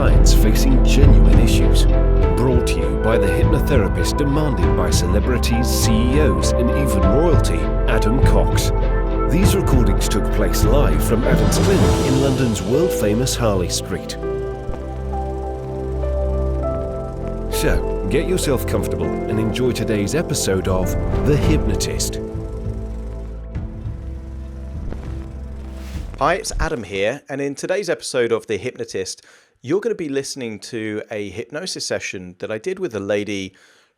clients facing genuine issues. Brought to you by the hypnotherapist demanded by celebrities, CEOs, and even royalty, Adam Cox. These recordings took place live from Adam's clinic in London's world-famous Harley Street. So, get yourself comfortable and enjoy today's episode of The Hypnotist. Hi, it's Adam here, and in today's episode of The Hypnotist, you're going to be listening to a hypnosis session that I did with a lady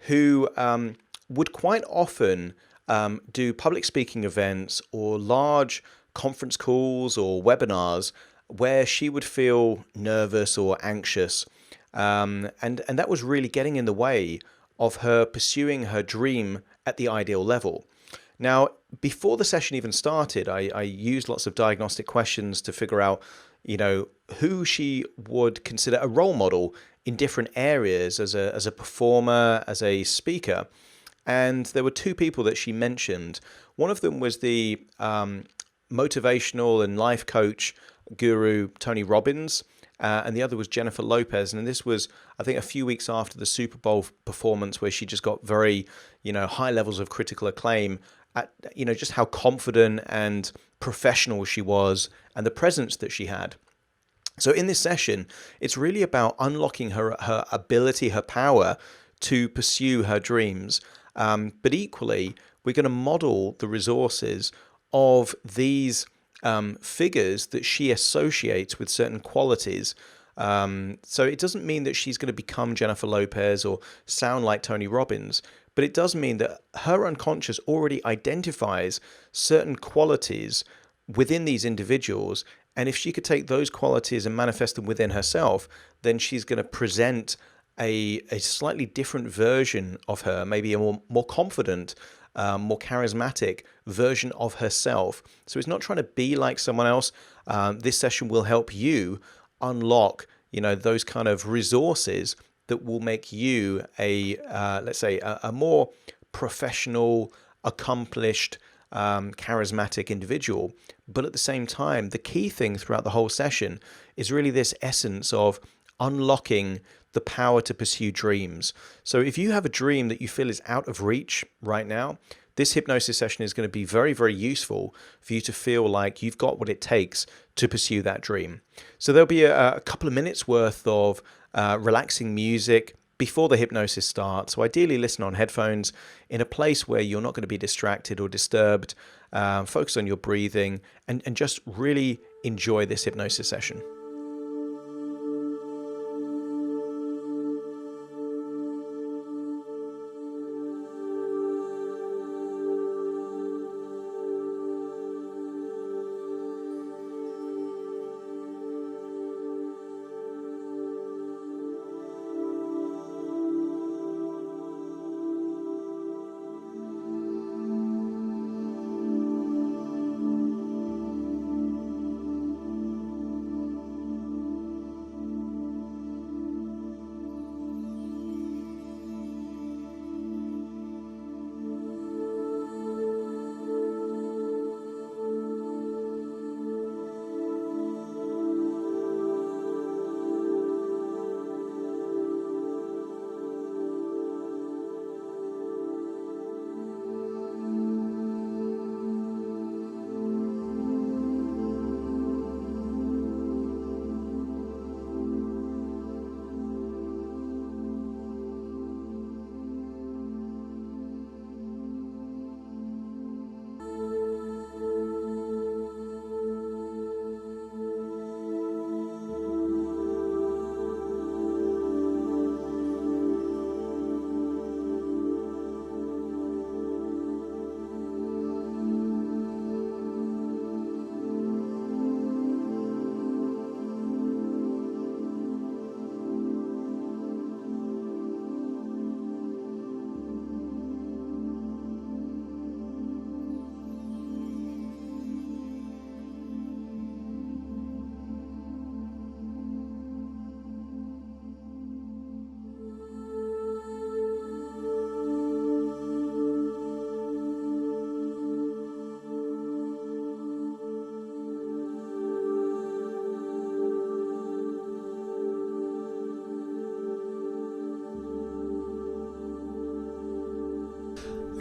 who would quite often do public speaking events or large conference calls or webinars where she would feel nervous or anxious, and that was really getting in the way of her pursuing her dream at the ideal level. Now, before the session even started, I used lots of diagnostic questions to figure out, who she would consider a role model in different areas as a performer, as a speaker. And there were two people that she mentioned. One of them was the motivational and life coach guru, Tony Robbins, and the other was Jennifer Lopez. And this was, I think, a few weeks after the Super Bowl performance where she just got very, high levels of critical acclaim at, just how confident and professional she was and the presence that she had. So in this session, it's really about unlocking her ability, her power to pursue her dreams. But equally, we're going to model the resources of these figures that she associates with certain qualities. So it doesn't mean that she's going to become Jennifer Lopez or sound like Tony Robbins, but it does mean that her unconscious already identifies certain qualities within these individuals. And if she could take those qualities and manifest them within herself, then she's going to present a slightly different version of her, maybe a more confident, more charismatic version of herself. So it's not trying to be like someone else. This session will help you unlock, those kind of resources that will make you let's say, a more professional, accomplished, charismatic individual. But at the same time, the key thing throughout the whole session is really this essence of unlocking the power to pursue dreams. So if you have a dream that you feel is out of reach right now, this hypnosis session is going to be very, very useful for you to feel like you've got what it takes to pursue that dream. So there'll be a couple of minutes worth of relaxing music before the hypnosis starts. So ideally listen on headphones in a place where you're not going to be distracted or disturbed. Focus on your breathing and just really enjoy this hypnosis session.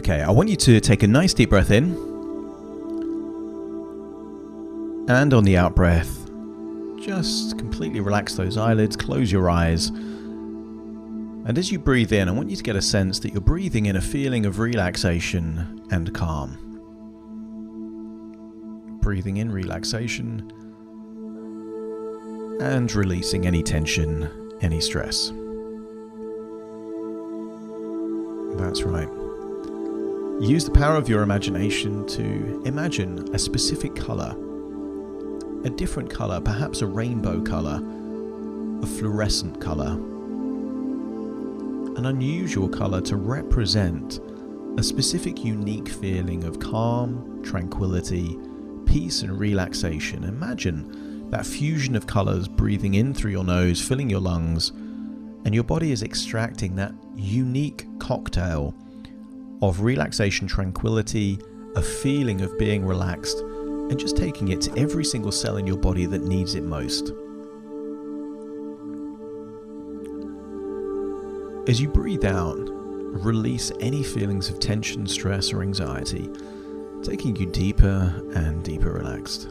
Okay, I want you to take a nice deep breath in. And on the out breath, just completely relax those eyelids, close your eyes. And as you breathe in, I want you to get a sense that you're breathing in a feeling of relaxation and calm. Breathing in relaxation and releasing any tension, any stress. That's right. Use the power of your imagination to imagine a specific color, a different color, perhaps a rainbow color, a fluorescent color, an unusual color to represent a specific unique feeling of calm, tranquility, peace and relaxation. Imagine that fusion of colors breathing in through your nose, filling your lungs, and your body is extracting that unique cocktail of relaxation, tranquility, a feeling of being relaxed, and just taking it to every single cell in your body that needs it most. As you breathe out, release any feelings of tension, stress, or anxiety, taking you deeper and deeper relaxed.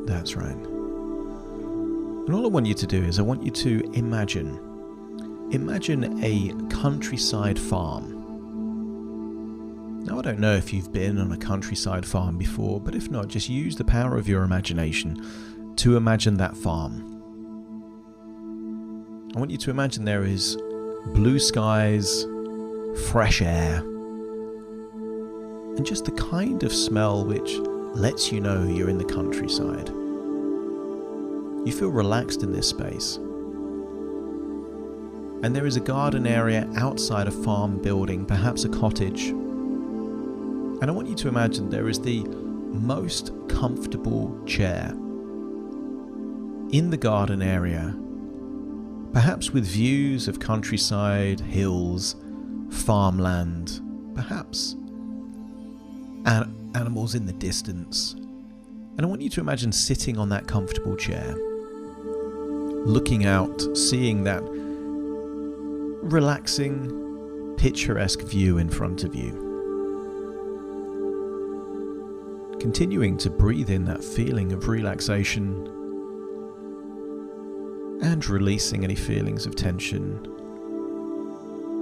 That's right. And all I want you to do is I want you to imagine a countryside farm. Now, I don't know if you've been on a countryside farm before, but if not, just use the power of your imagination to imagine that farm. I want you to imagine there is blue skies, fresh air, and just the kind of smell which lets you know you're in the countryside. You feel relaxed in this space. And there is a garden area outside a farm building, perhaps a cottage. And I want you to imagine there is the most comfortable chair in the garden area, perhaps with views of countryside, hills, farmland, perhaps animals in the distance. And I want you to imagine sitting on that comfortable chair, looking out, seeing that relaxing, picturesque view in front of you. Continuing to breathe in that feeling of relaxation and releasing any feelings of tension,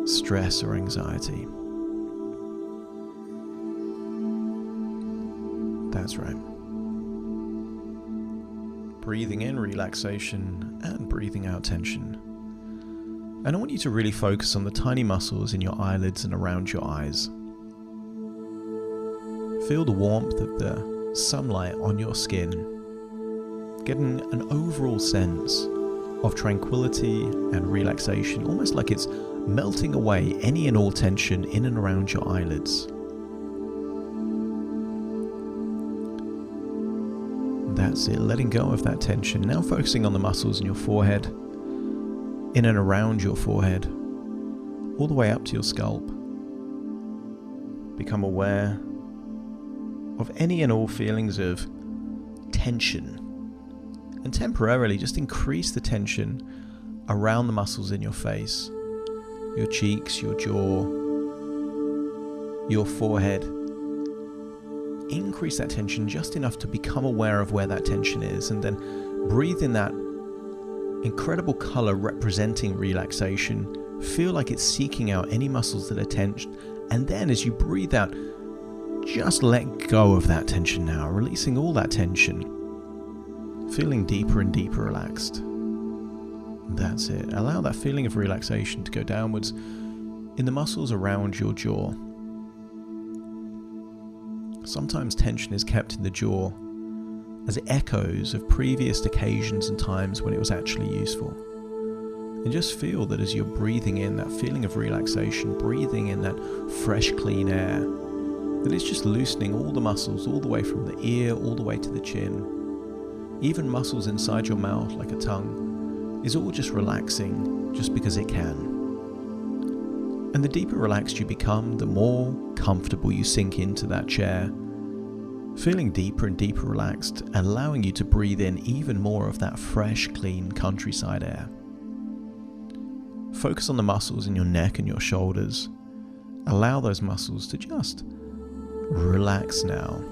stress, or anxiety. That's right. Breathing in relaxation and breathing out tension. And I want you to really focus on the tiny muscles in your eyelids and around your eyes. Feel the warmth of the sunlight on your skin, getting an overall sense of tranquility and relaxation, almost like it's melting away any and all tension in and around your eyelids. That's it, letting go of that tension. Now focusing on the muscles in your forehead, in and around your forehead, all the way up to your scalp. Become aware of any and all feelings of tension, and temporarily just increase the tension around the muscles in your face, your cheeks, your jaw, your forehead. Increase that tension just enough to become aware of where that tension is, and then breathe in that incredible color representing relaxation. Feel like it's seeking out any muscles that are tensed, and then as you breathe out, just let go of that tension now, releasing all that tension, feeling deeper and deeper relaxed. That's it. Allow that feeling of relaxation to go downwards in the muscles around your jaw. Sometimes tension is kept in the jaw as it echoes of previous occasions and times when it was actually useful. And just feel that as you're breathing in that feeling of relaxation, breathing in that fresh, clean air, that it's just loosening all the muscles, all the way from the ear, all the way to the chin. Even muscles inside your mouth, like a tongue, is all just relaxing, just because it can. And the deeper relaxed you become, the more comfortable you sink into that chair, feeling deeper and deeper relaxed, and allowing you to breathe in even more of that fresh, clean countryside air. Focus on the muscles in your neck and your shoulders, Allow those muscles to just relax now.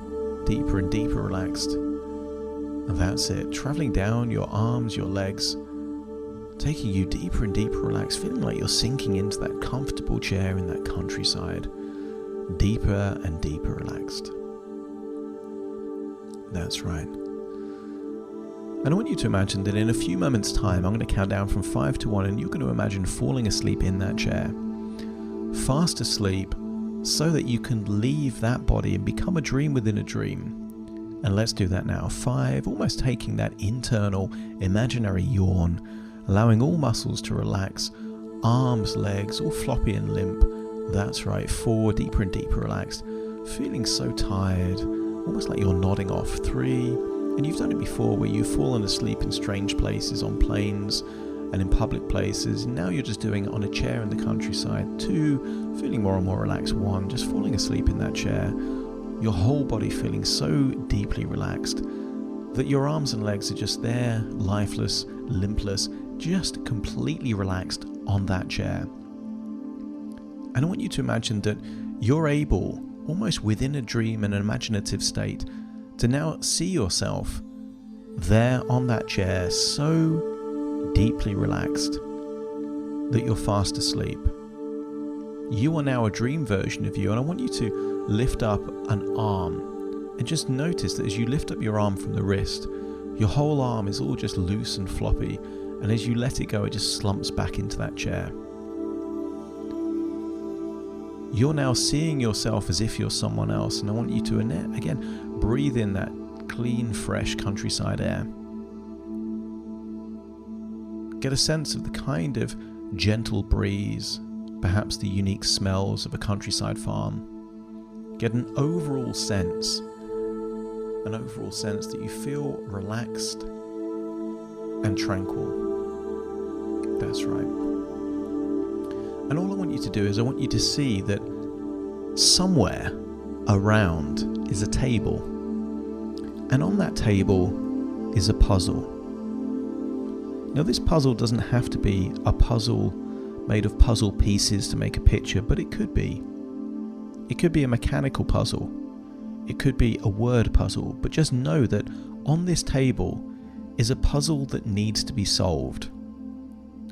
Deeper and deeper relaxed. And that's it. Traveling down your arms, your legs, taking you deeper and deeper relaxed, feeling like you're sinking into that comfortable chair in that countryside. Deeper and deeper relaxed. That's right. And I want you to imagine that in a few moments' time, I'm going to count down from 5 to 1, and you're going to imagine falling asleep in that chair. Fast asleep, so that you can leave that body and become a dream within a dream. And let's do that now. 5, almost taking that internal imaginary yawn, allowing all muscles to relax, arms, legs, all floppy and limp. That's right. 4, deeper and deeper relaxed, feeling so tired, almost like you're nodding off. 3, and you've done it before where you've fallen asleep in strange places, on planes and in public places. Now you're just doing it on a chair in the countryside. 2, feeling more and more relaxed. 1, just falling asleep in that chair. Your whole body feeling so deeply relaxed that your arms and legs are just there, lifeless, limpless, just completely relaxed on that chair. And I want you to imagine that you're able, almost within a dream and an imaginative state, to now see yourself there on that chair, so deeply relaxed that you're fast asleep. You are now a dream version of you, and I want you to lift up an arm and just notice that as you lift up your arm from the wrist, your whole arm is all just loose and floppy, and as you let it go, it just slumps back into that chair. You're now seeing yourself as if you're someone else, and I want you to, again, breathe in that clean, fresh countryside air. Get a sense of the kind of gentle breeze, perhaps the unique smells of a countryside farm. Get an overall sense that you feel relaxed and tranquil. That's right. And all I want you to do is I want you to see that somewhere around is a table. And on that table is a puzzle. Now this puzzle doesn't have to be a puzzle made of puzzle pieces to make a picture, but it could be. It could be a mechanical puzzle. It could be a word puzzle, but just know that on this table is a puzzle that needs to be solved.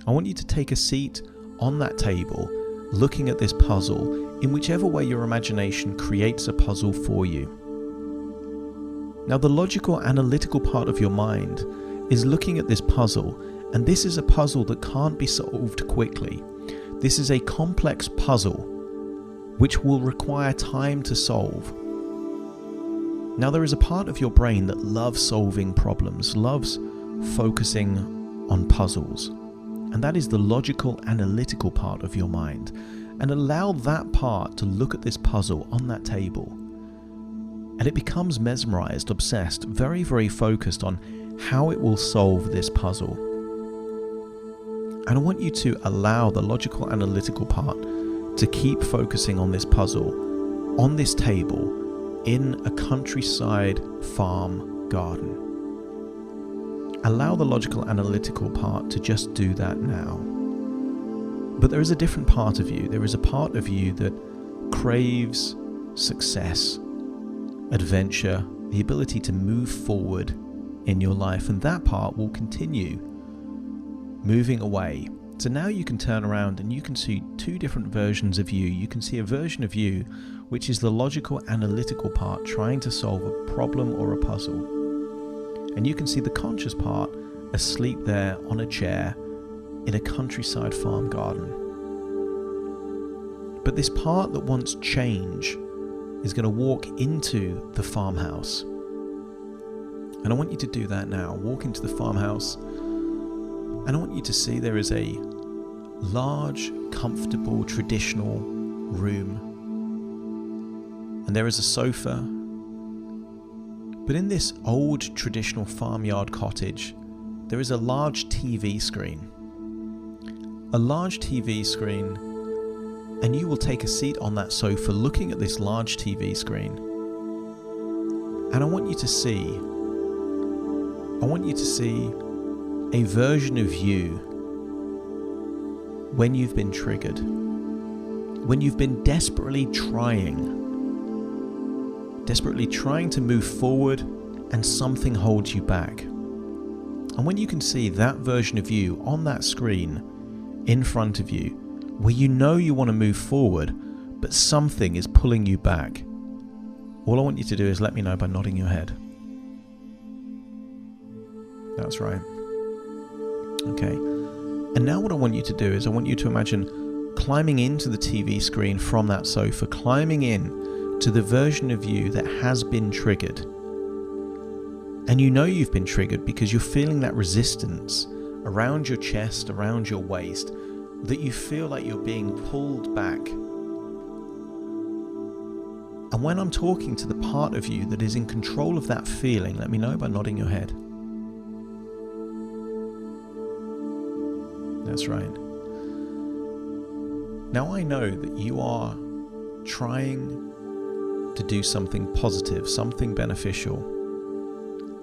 I want you to take a seat on that table, looking at this puzzle in whichever way your imagination creates a puzzle for you. Now, the logical, analytical part of your mind is looking at this puzzle, and this is a puzzle that can't be solved quickly. This is a complex puzzle which will require time to solve. Now, there is a part of your brain that loves solving problems, loves focusing on puzzles. And that is the logical, analytical part of your mind. And allow that part to look at this puzzle on that table. And it becomes mesmerized, obsessed, very, very focused on how it will solve this puzzle. And I want you to allow the logical, analytical part to keep focusing on this puzzle, on this table, in a countryside farm garden. Allow the logical, analytical part to just do that now. But there is a different part of you. There is a part of you that craves success, adventure, the ability to move forward in your life. And that part will continue moving away. So now you can turn around and you can see 2 different versions of you. You can see a version of you which is the logical, analytical part trying to solve a problem or a puzzle. And you can see the conscious part asleep there on a chair in a countryside farm garden. But this part that wants change is going to walk into the farmhouse. And I want you to do that now. Walk into the farmhouse, and I want you to see there is a large, comfortable, traditional room. And there is a sofa. But in this old traditional farmyard cottage, there is a large TV screen. A large TV screen, and you will take a seat on that sofa looking at this large TV screen. And I want you to see a version of you when you've been triggered. when you've been desperately trying to move forward and something holds you back. And when you can see that version of you on that screen in front of you, where you know you want to move forward, but something is pulling you back, all I want you to do is let me know by nodding your head. That's right. Okay. And now what I want you to do is I want you to imagine climbing into the TV screen from that sofa, climbing in to the version of you that has been triggered. And you know you've been triggered because you're feeling that resistance around your chest, around your waist, that you feel like you're being pulled back. And when I'm talking to the part of you that is in control of that feeling, let me know by nodding your head. That's right. Now I know that you are trying to do something positive, something beneficial.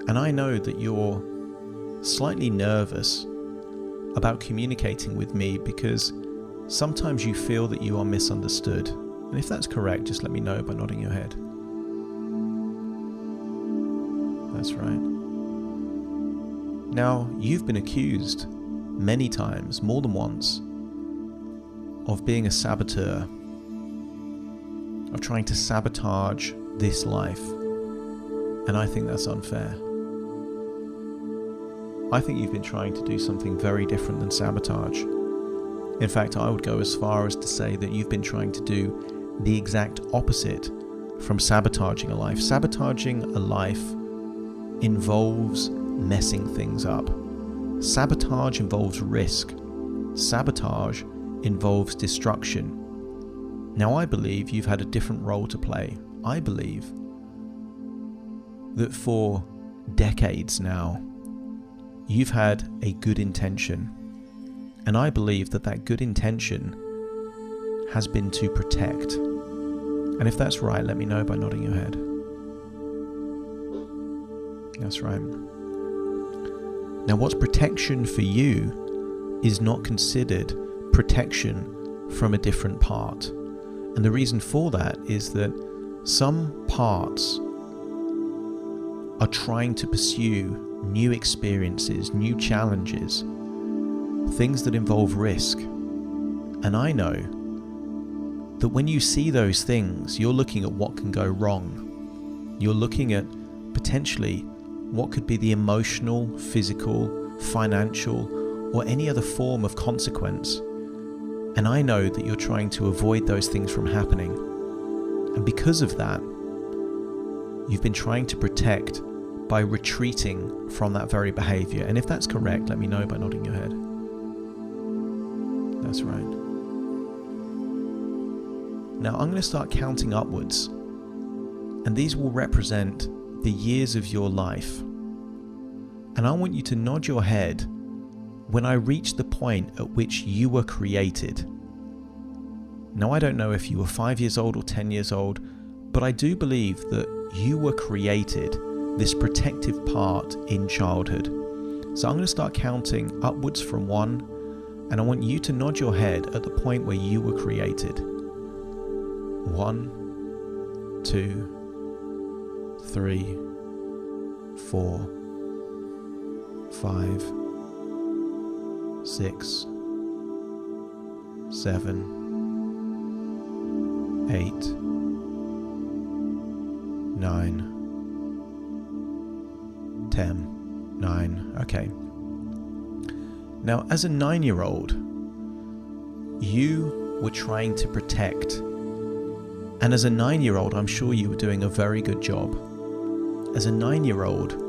And I know that you're slightly nervous about communicating with me because sometimes you feel that you are misunderstood. And if that's correct, just let me know by nodding your head. That's right. Now, you've been accused many times, more than once, of being a saboteur, of trying to sabotage this life. And I think that's unfair. I think you've been trying to do something very different than sabotage. In fact, I would go as far as to say that you've been trying to do the exact opposite from sabotaging a life. Sabotaging a life involves messing things up. Sabotage involves risk. Sabotage involves destruction. Now, I believe you've had a different role to play. I believe that for decades now, you've had a good intention. And I believe that that good intention has been to protect. And if that's right, let me know by nodding your head. That's right. Now, what's protection for you is not considered protection from a different part. And the reason for that is that some parts are trying to pursue new experiences, new challenges, things that involve risk. And I know that when you see those things, you're looking at what can go wrong. You're looking at potentially what could be the emotional, physical, financial, or any other form of consequence. And I know that you're trying to avoid those things from happening. And because of that, you've been trying to protect by retreating from that very behavior. And if that's correct, let me know by nodding your head. That's right. Now I'm going to start counting upwards, and these will represent the years of your life. And I want you to nod your head when I reach the point at which you were created. Now, I don't know if you were 5 years old or 10 years old, but I do believe that you were created, this protective part in childhood. So I'm going to start counting upwards from 1, and I want you to nod your head at the point where you were created. 1, 2, 3, 4, 5, 6, 7, 8, 9, 10, 9. Okay. Now, as a 9-year-old, you were trying to protect. And as a 9-year-old, I'm sure you were doing a very good job. As a 9-year-old,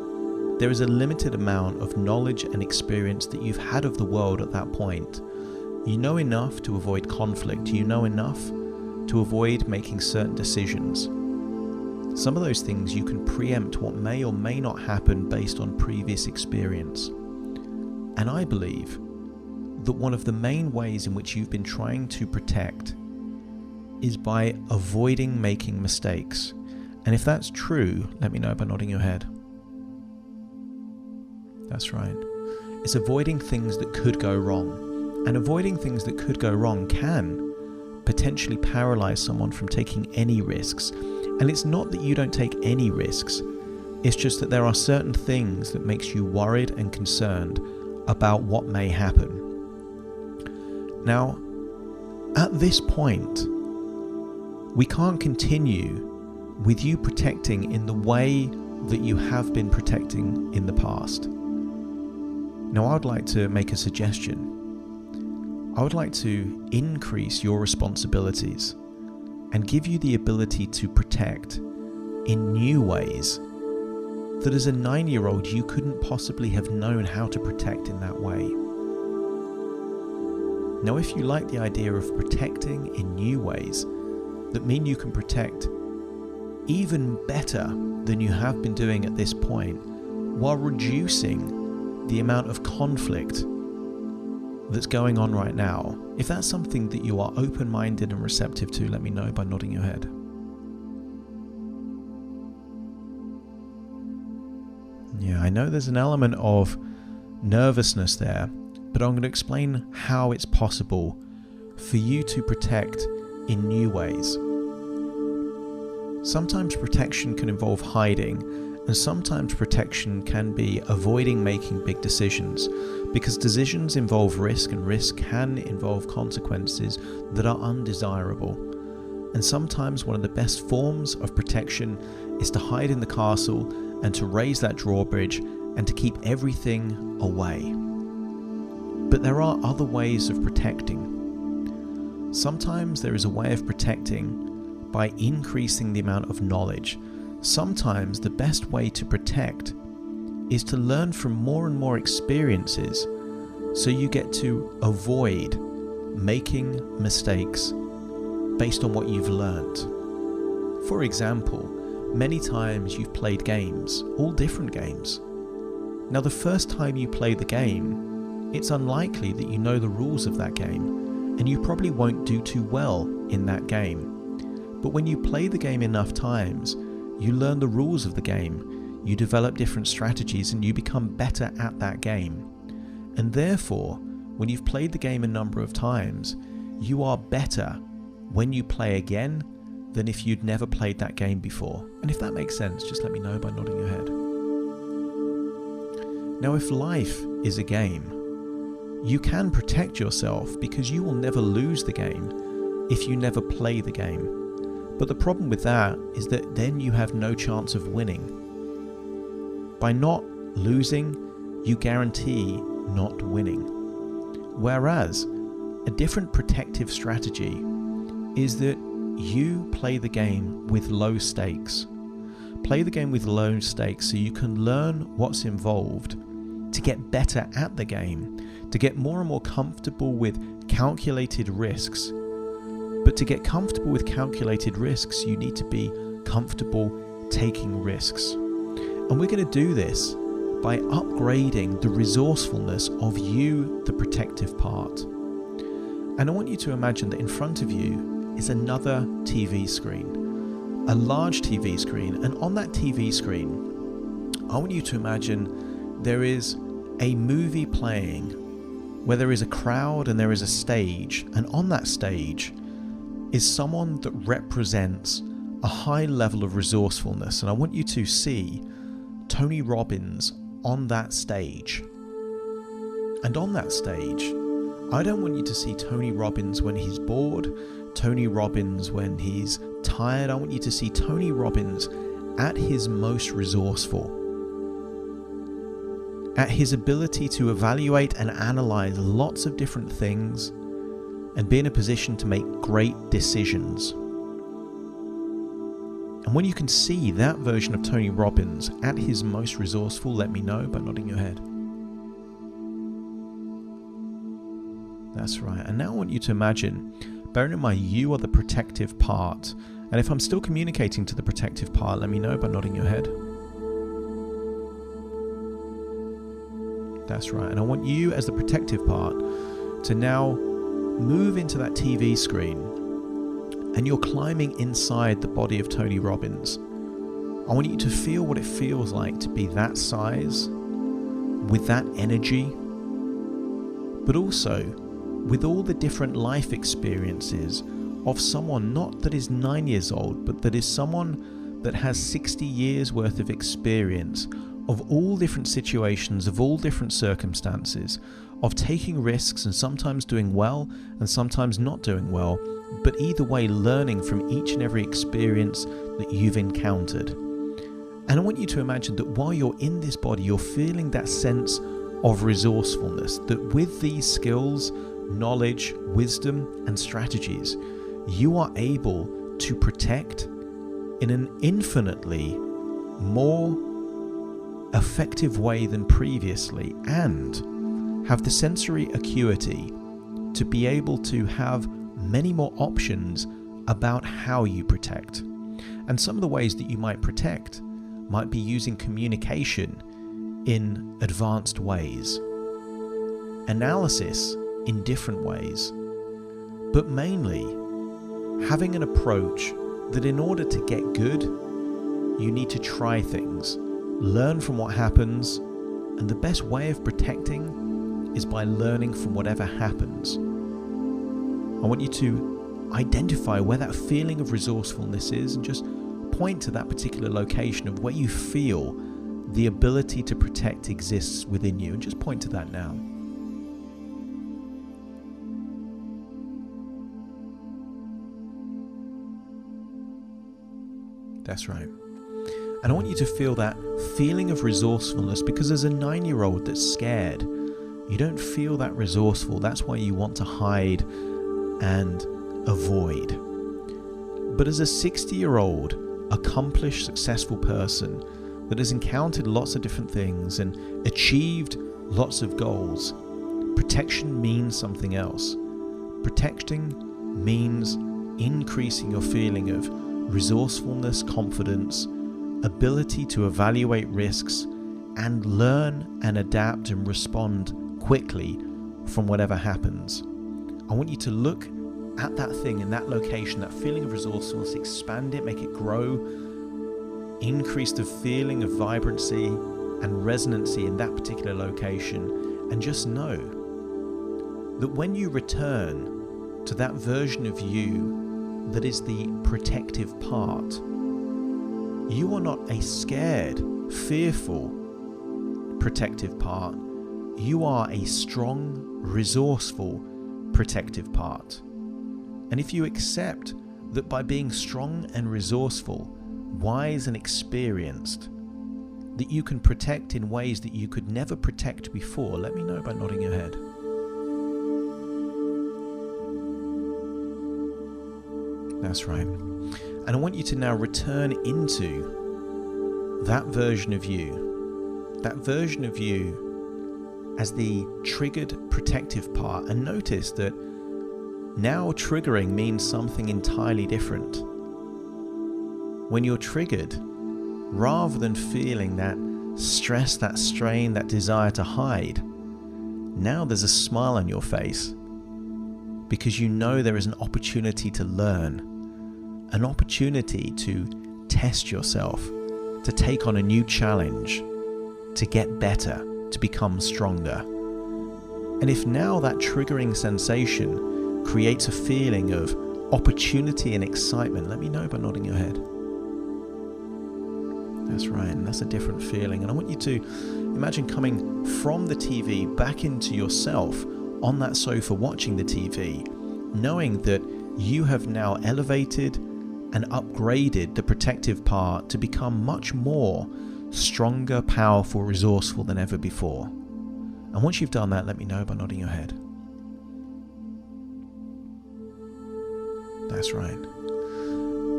there is a limited amount of knowledge and experience that you've had of the world at that point. You know enough to avoid conflict. You know enough to avoid making certain decisions. Some of those things you can preempt what may or may not happen based on previous experience. And I believe that one of the main ways in which you've been trying to protect is by avoiding making mistakes. And if that's true, let me know by nodding your head. That's right. It's avoiding things that could go wrong. And avoiding things that could go wrong can potentially paralyze someone from taking any risks. And it's not that you don't take any risks. It's just that there are certain things that makes you worried and concerned about what may happen. Now, at this point, we can't continue with you protecting in the way that you have been protecting in the past. Now, I would like to make a suggestion. I would like to increase your responsibilities and give you the ability to protect in new ways that as a 9-year-old you couldn't possibly have known how to protect in that way. Now, if you like the idea of protecting in new ways that mean you can protect even better than you have been doing at this point, while reducing the amount of conflict that's going on right now, if that's something that you are open-minded and receptive to, let me know by nodding your head. Yeah, I know there's an element of nervousness there, but I'm going to explain how it's possible for you to protect in new ways. Sometimes protection can involve hiding, and sometimes protection can be avoiding making big decisions, because decisions involve risk, and risk can involve consequences that are undesirable. And sometimes one of the best forms of protection is to hide in the castle and to raise that drawbridge and to keep everything away. But there are other ways of protecting. Sometimes there is a way of protecting by increasing the amount of knowledge. Sometimes the best way to protect is to learn from more and more experiences, so you get to avoid making mistakes based on what you've learned. For example, many times you've played games, all different games. Now, the first time you play the game, it's unlikely that you know the rules of that game, and you probably won't do too well in that game. But when you play the game enough times, you learn the rules of the game, you develop different strategies, and you become better at that game. And therefore, when you've played the game a number of times, you are better when you play again than if you'd never played that game before. And if that makes sense, just let me know by nodding your head. Now, if life is a game, you can protect yourself because you will never lose the game if you never play the game. But the problem with that is that then you have no chance of winning. By not losing, you guarantee not winning. Whereas a different protective strategy is that you play the game with low stakes. Play the game with low stakes so you can learn what's involved to get better at the game, to get more and more comfortable with calculated risks. But to get comfortable with calculated risks, you need to be comfortable taking risks. And we're going to do this by upgrading the resourcefulness of you, the protective part. And I want you to imagine that in front of you is another TV screen, a large TV screen. And on that TV screen, I want you to imagine there is a movie playing where there is a crowd and there is a stage. And on that stage is someone that represents a high level of resourcefulness. And I want you to see Tony Robbins on that stage. And on that stage, I don't want you to see Tony Robbins when he's bored, Tony Robbins when he's tired. I want you to see Tony Robbins at his most resourceful, at his ability to evaluate and analyze lots of different things and be in a position to make great decisions. And when you can see that version of Tony Robbins at his most resourceful, let me know by nodding your head. That's right. And now I want you to imagine, bearing in mind you are the protective part. And if I'm still communicating to the protective part, let me know by nodding your head. That's right. And I want you as the protective part to now move into that TV screen, and you're climbing inside the body of Tony Robbins. I want you to feel what it feels like to be that size, with that energy, but also with all the different life experiences, of someone not that is 9 years old, but that is someone that has 60 years worth of experience of all different situations, of all different circumstances, of taking risks and sometimes doing well and sometimes not doing well, but either way learning from each and every experience that you've encountered. And I want you to imagine that while you're in this body, you're feeling that sense of resourcefulness, that with these skills, knowledge, wisdom, and strategies, you are able to protect in an infinitely more effective way than previously, and have the sensory acuity to be able to have many more options about how you protect. And some of the ways that you might protect might be using communication in advanced ways, analysis in different ways, but mainly having an approach that in order to get good, you need to try things, learn from what happens, and the best way of protecting is by learning from whatever happens. I want you to identify where that feeling of resourcefulness is and just point to that particular location of where you feel the ability to protect exists within you, and just point to that now. That's right. And I want you to feel that feeling of resourcefulness, because as a 9-year-old that's scared, you don't feel that resourceful. That's why you want to hide and avoid. But as a 60-year-old, accomplished, successful person that has encountered lots of different things and achieved lots of goals, protection means something else. Protecting means increasing your feeling of resourcefulness, confidence, ability to evaluate risks, and learn and adapt and respond quickly from whatever happens. I want you to look at that thing in that location, that feeling of resourcefulness, expand it, make it grow, increase the feeling of vibrancy and resonancy in that particular location, and just know that when you return to that version of you that is the protective part, you are not a scared, fearful protective part. You are a strong, resourceful protective part. And if you accept that by being strong and resourceful, wise and experienced, that you can protect in ways that you could never protect before, let me know by nodding your head. That's right. And I want you to now return into that version of you as the triggered protective part, and notice that now triggering means something entirely different. When you're triggered, rather than feeling that stress, that strain, that desire to hide, now there's a smile on your face because you know there is an opportunity to learn, an opportunity to test yourself, to take on a new challenge, to get better, to become stronger. And if now that triggering sensation creates a feeling of opportunity and excitement, let me know by nodding your head. That's right, and that's a different feeling. And I want you to imagine coming from the TV back into yourself on that sofa watching the TV, knowing that you have now elevated and upgraded the protective part to become much more stronger, powerful, resourceful than ever before. And once you've done that, let me know by nodding your head. That's right.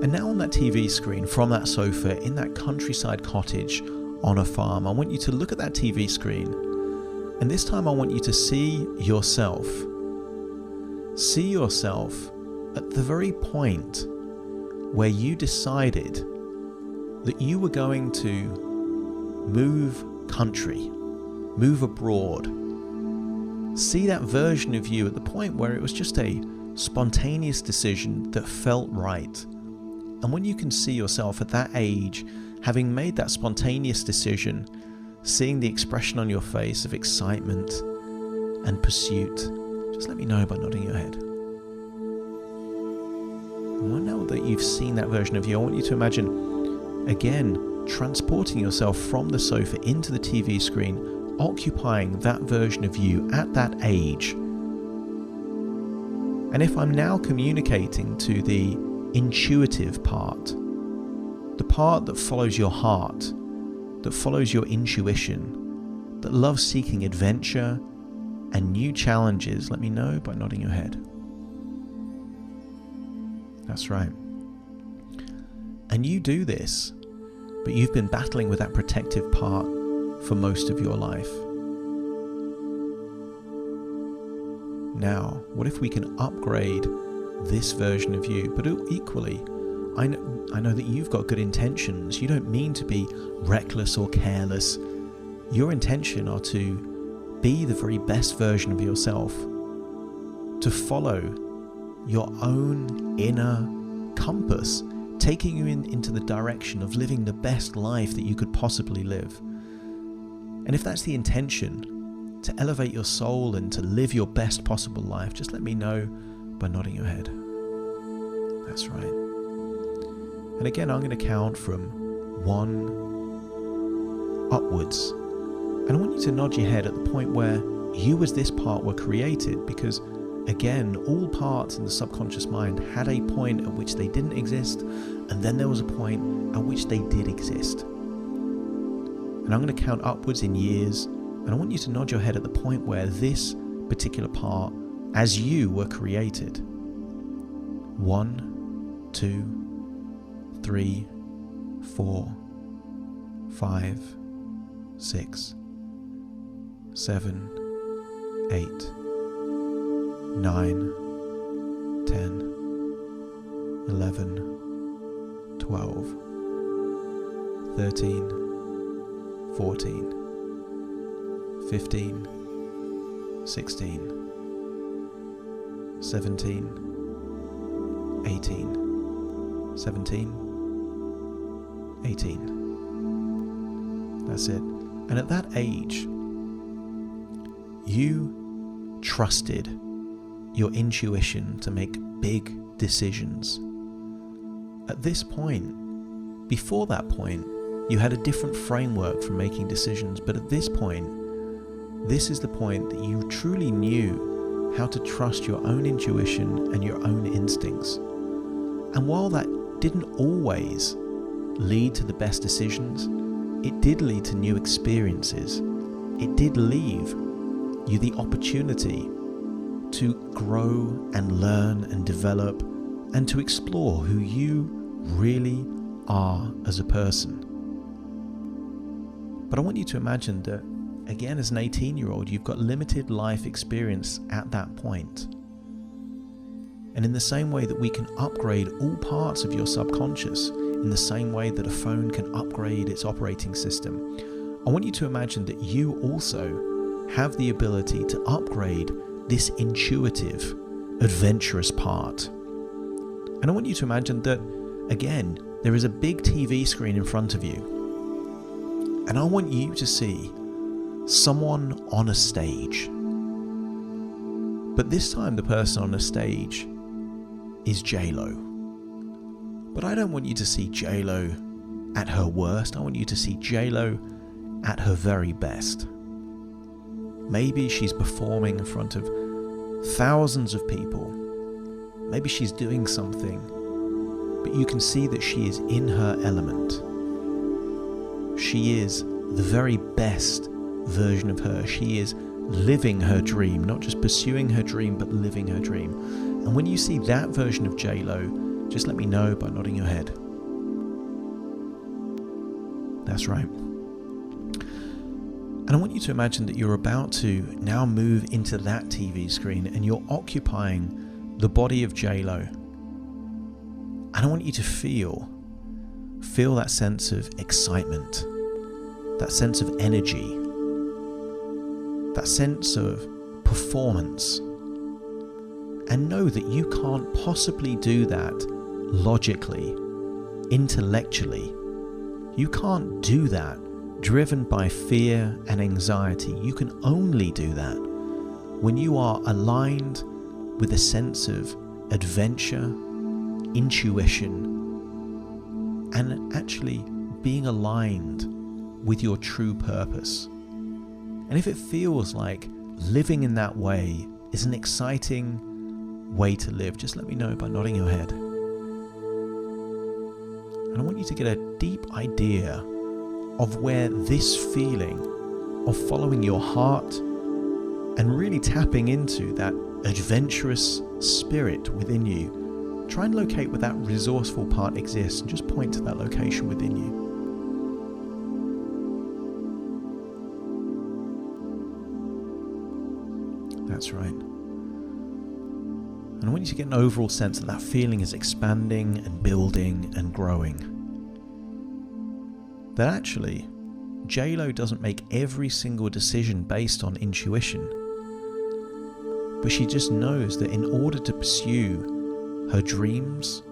And now on that TV screen, from that sofa, in that countryside cottage on a farm, I want you to look at that TV screen. And this time I want you to see yourself. See yourself at the very point where you decided that you were going to move country, move abroad. See that version of you at the point where it was just a spontaneous decision that felt right. And when you can see yourself at that age, having made that spontaneous decision, seeing the expression on your face of excitement and pursuit, just let me know by nodding your head. that you've seen that version of you, I want you to imagine, again, transporting yourself from the sofa into the TV screen, occupying that version of you at that age. And if I'm now communicating to the intuitive part, the part that follows your heart, that follows your intuition, that loves seeking adventure and new challenges, let me know by nodding your head. That's right. And you do this, but you've been battling with that protective part for most of your life. Now, what if we can upgrade this version of you? But equally, I know that you've got good intentions. You don't mean to be reckless or careless. Your intention are to be the very best version of yourself, to follow your own inner compass, taking you into the direction of living the best life that you could possibly live. And if that's the intention, to elevate your soul and to live your best possible life, just let me know by nodding your head. That's right. And again, I'm going to count from 1 upwards. And I want you to nod your head at the point where you as this part were created, because again, all parts in the subconscious mind had a point at which they didn't exist, and then there was a point at which they did exist. And I'm going to count upwards in years, and I want you to nod your head at the point where this particular part, as you, were created. 1, 2, 3, 4, 5, 6, 7, 8, 9, 10, 11, 12, 13, 14, 15, 16, 17, 18, 17, 18. That's it. And at that age, you trusted your intuition to make big decisions. At this point, before that point, you had a different framework for making decisions, but at this point, this is the point that you truly knew how to trust your own intuition and your own instincts. And while that didn't always lead to the best decisions, it did lead to new experiences. It did leave you the opportunity to grow and learn and develop and to explore who you really are as a person. But I want you to imagine that, again, as an 18-year-old, you've got limited life experience at that point. And in the same way that we can upgrade all parts of your subconscious, in the same way that a phone can upgrade its operating system, I want you to imagine that you also have the ability to upgrade this intuitive, adventurous part. And I want you to imagine that, again, there is a big TV screen in front of you. And I want you to see someone on a stage. But this time the person on the stage is J-Lo. But I don't want you to see J-Lo at her worst. I want you to see J-Lo at her very best. Maybe she's performing in front of thousands of people. Maybe she's doing something, but you can see that she is in her element. She is the very best version of her. She is living her dream, not just pursuing her dream, but living her dream. And when you see that version of J-Lo, just let me know by nodding your head. That's right. And I want you to imagine that you're about to now move into that TV screen and you're occupying the body of J-Lo. And I want you to feel that sense of excitement, that sense of energy, that sense of performance. And know that you can't possibly do that logically, intellectually. You can't do that driven by fear and anxiety. You can only do that when you are aligned with a sense of adventure, intuition, and actually being aligned with your true purpose. And if it feels like living in that way is an exciting way to live, just let me know by nodding your head. And I want you to get a deep idea of where this feeling of following your heart and really tapping into that adventurous spirit within you, try and locate where that resourceful part exists and just point to that location within you. That's right. And I want you to get an overall sense that that feeling is expanding and building and growing. That actually, JLo doesn't make every single decision based on intuition, but she just knows that in order to pursue her dreams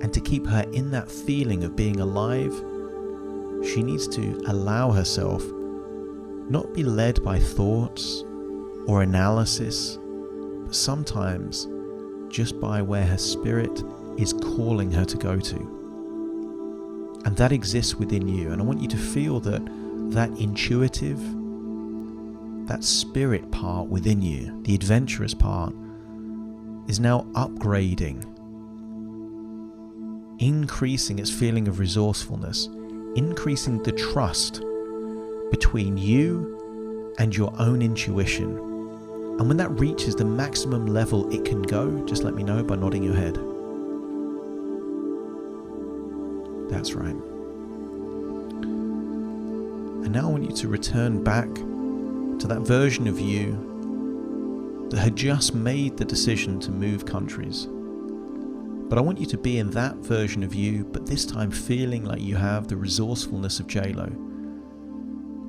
and to keep her in that feeling of being alive, she needs to allow herself not be led by thoughts or analysis, but sometimes just by where her spirit is calling her to go to. And that exists within you. And I want you to feel that intuitive, that spirit part within you, the adventurous part, is now upgrading, increasing its feeling of resourcefulness, increasing the trust between you and your own intuition. And when that reaches the maximum level it can go, just let me know by nodding your head. That's right. And now I want you to return back to that version of you that had just made the decision to move countries. But I want you to be in that version of you, but this time feeling like you have the resourcefulness of JLo.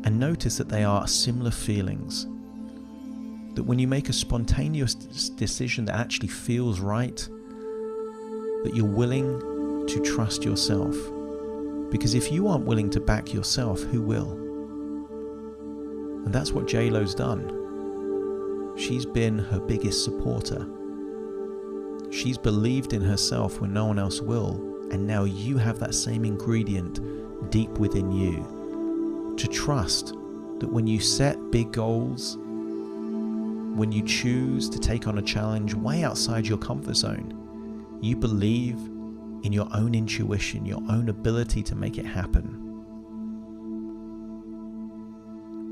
And notice that they are similar feelings. That when you make a spontaneous decision that actually feels right, that you're willing to trust yourself. Because if you aren't willing to back yourself, who will? And that's what JLo's done. She's been her biggest supporter. She's believed in herself when no one else will, and now you have that same ingredient deep within you to trust that when you set big goals, when you choose to take on a challenge way outside your comfort zone, you believe in your own intuition, your own ability to make it happen.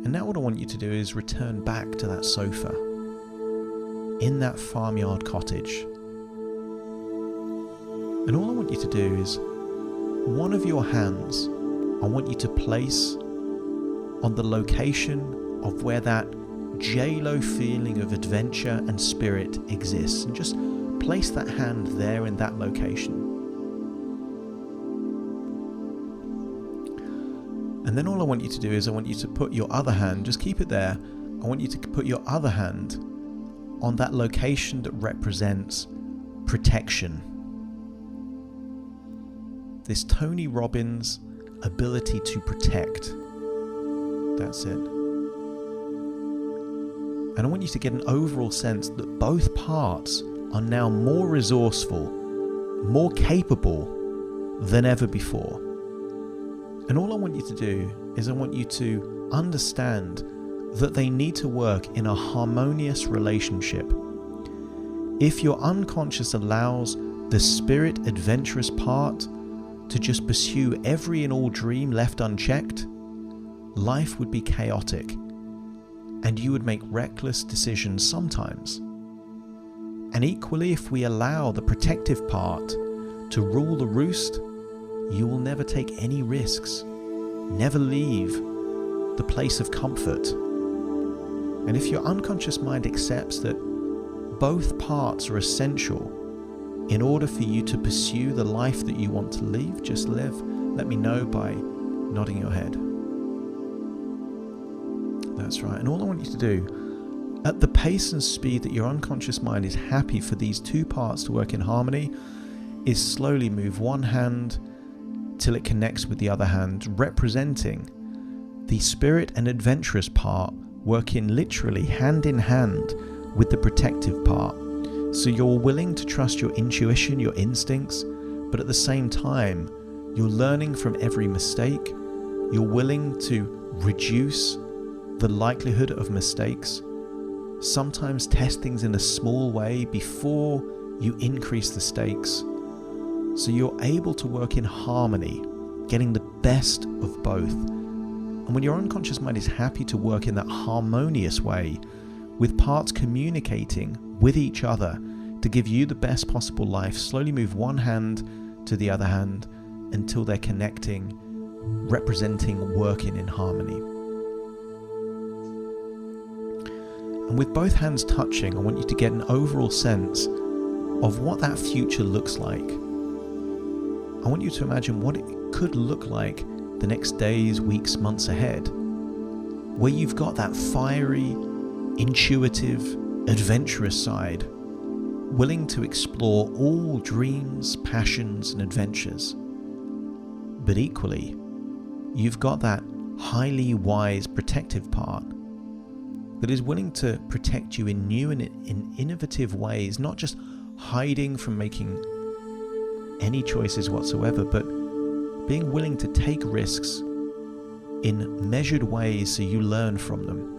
And now what I want you to do is return back to that sofa in that farmyard cottage. And all I want you to do is, one of your hands, I want you to place on the location of where that JLo feeling of adventure and spirit exists. And just place that hand there in that location. And then all I want you to do is I want you to put your other hand, just keep it there. I want you to put your other hand on that location that represents protection. This Tony Robbins ability to protect. That's it. And I want you to get an overall sense that both parts are now more resourceful, more capable than ever before. And all I want you to do is I want you to understand that they need to work in a harmonious relationship. If your unconscious allows the spirit adventurous part to just pursue every and all dream left unchecked, life would be chaotic and you would make reckless decisions sometimes. And equally, if we allow the protective part to rule the roost, you will never take any risks, never leave the place of comfort. And if your unconscious mind accepts that both parts are essential in order for you to pursue the life that you want to live, let me know by nodding your head. That's right. And all I want you to do, at the pace and speed that your unconscious mind is happy for these two parts to work in harmony, is slowly move one hand till it connects with the other hand, representing the spirit and adventurous part working literally hand in hand with the protective part. So you're willing to trust your intuition, your instincts, but at the same time, you're learning from every mistake. You're willing to reduce the likelihood of mistakes. Sometimes test things in a small way before you increase the stakes. So you're able to work in harmony, getting the best of both. And when your unconscious mind is happy to work in that harmonious way, with parts communicating with each other to give you the best possible life, slowly move one hand to the other hand until they're connecting, representing, working in harmony. And with both hands touching, I want you to get an overall sense of what that future looks like. I want you to imagine what it could look like the next days, weeks, months ahead, where you've got that fiery, intuitive, adventurous side, willing to explore all dreams, passions, and adventures. But equally, you've got that highly wise, protective part that is willing to protect you in new and in innovative ways, not just hiding from making any choices whatsoever, but being willing to take risks in measured ways so you learn from them.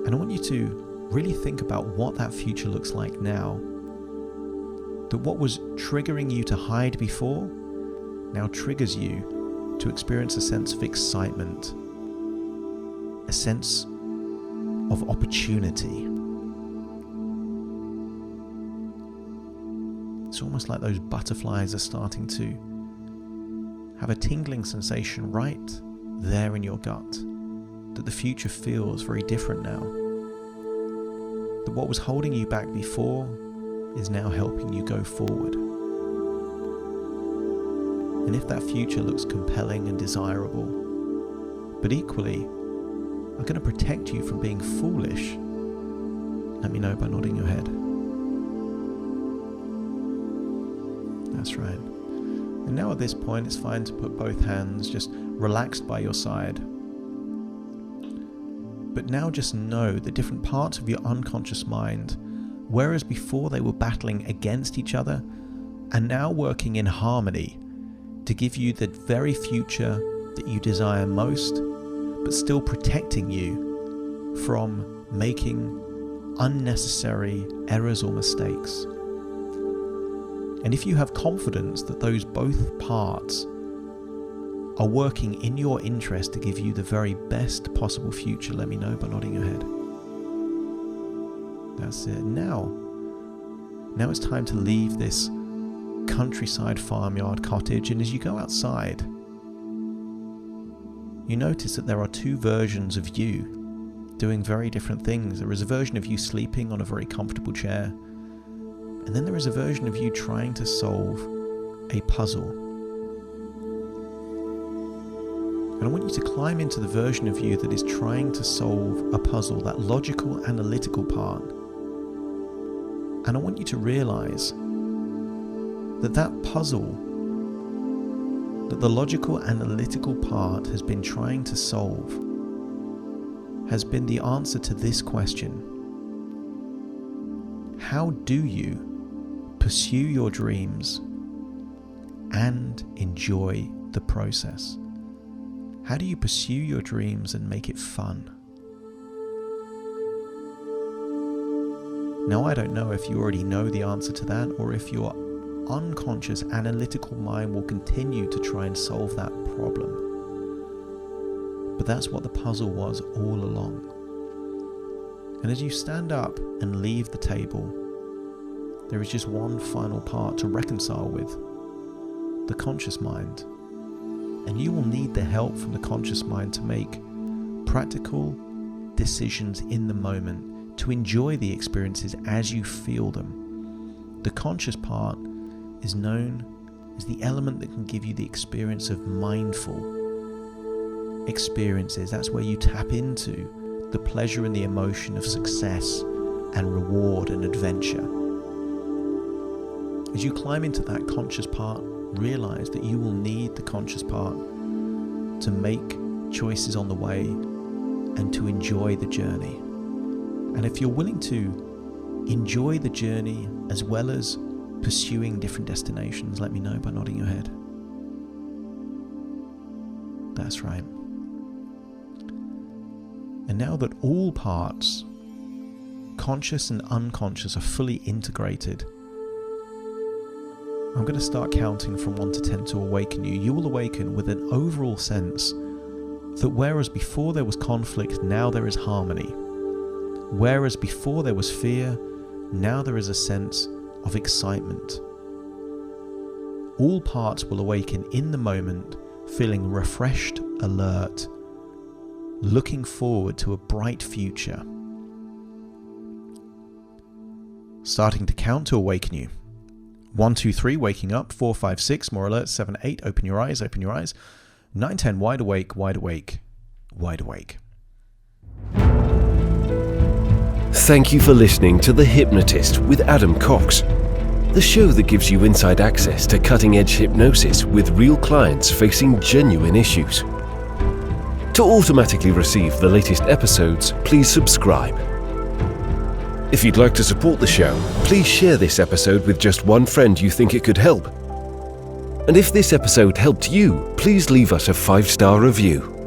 And I want you to really think about what that future looks like now. That what was triggering you to hide before now triggers you to experience a sense of excitement, a sense of opportunity. It's almost like those butterflies are starting to have a tingling sensation right there in your gut, that the future feels very different now. That what was holding you back before is now helping you go forward. And if that future looks compelling and desirable, but equally are going to protect you from being foolish, let me know by nodding your head. That's right. And now at this point, it's fine to put both hands just relaxed by your side. But now just know that different parts of your unconscious mind, whereas before they were battling against each other, are now working in harmony to give you the very future that you desire most, but still protecting you from making unnecessary errors or mistakes. And if you have confidence that those both parts are working in your interest to give you the very best possible future, let me know by nodding your head. That's it. Now it's time to leave this countryside farmyard cottage, and as you go outside, you notice that there are two versions of you doing very different things. There is a version of you sleeping on a very comfortable chair, and then there is a version of you trying to solve a puzzle. And I want you to climb into the version of you that is trying to solve a puzzle, that logical, analytical part. And I want you to realize that that puzzle, that the logical, analytical part has been trying to solve, has been the answer to this question. How do you pursue your dreams and enjoy the process? How do you pursue your dreams and make it fun? Now, I don't know if you already know the answer to that, or if your unconscious analytical mind will continue to try and solve that problem. But that's what the puzzle was all along. And as you stand up and leave the table, there is just one final part to reconcile with: the conscious mind. And you will need the help from the conscious mind to make practical decisions in the moment, to enjoy the experiences as you feel them. The conscious part is known as the element that can give you the experience of mindful experiences. That's where you tap into the pleasure and the emotion of success and reward and adventure. As you climb into that conscious part, realize that you will need the conscious part to make choices on the way and to enjoy the journey. And if you're willing to enjoy the journey as well as pursuing different destinations? Let me know by nodding your head. That's right. And now that all parts, conscious and unconscious, are fully integrated, I'm going to start counting from 1 to 10 to awaken you. You will awaken with an overall sense that whereas before there was conflict, now there is harmony. Whereas before there was fear, now there is a sense of excitement. All parts will awaken in the moment, feeling refreshed, alert, looking forward to a bright future. Starting to count to awaken you. 1, 2, 3, waking up. 4, 5, 6, more alert. 7, 8, open your eyes, open your eyes. 9, 10, wide awake, wide awake, wide awake. Thank you for listening to The Hypnotist with Adam Cox, the show that gives you inside access to cutting-edge hypnosis with real clients facing genuine issues. To automatically receive the latest episodes, please subscribe. If you'd like to support the show, please share this episode with just one friend you think it could help. And if this episode helped you, please leave us a 5-star review.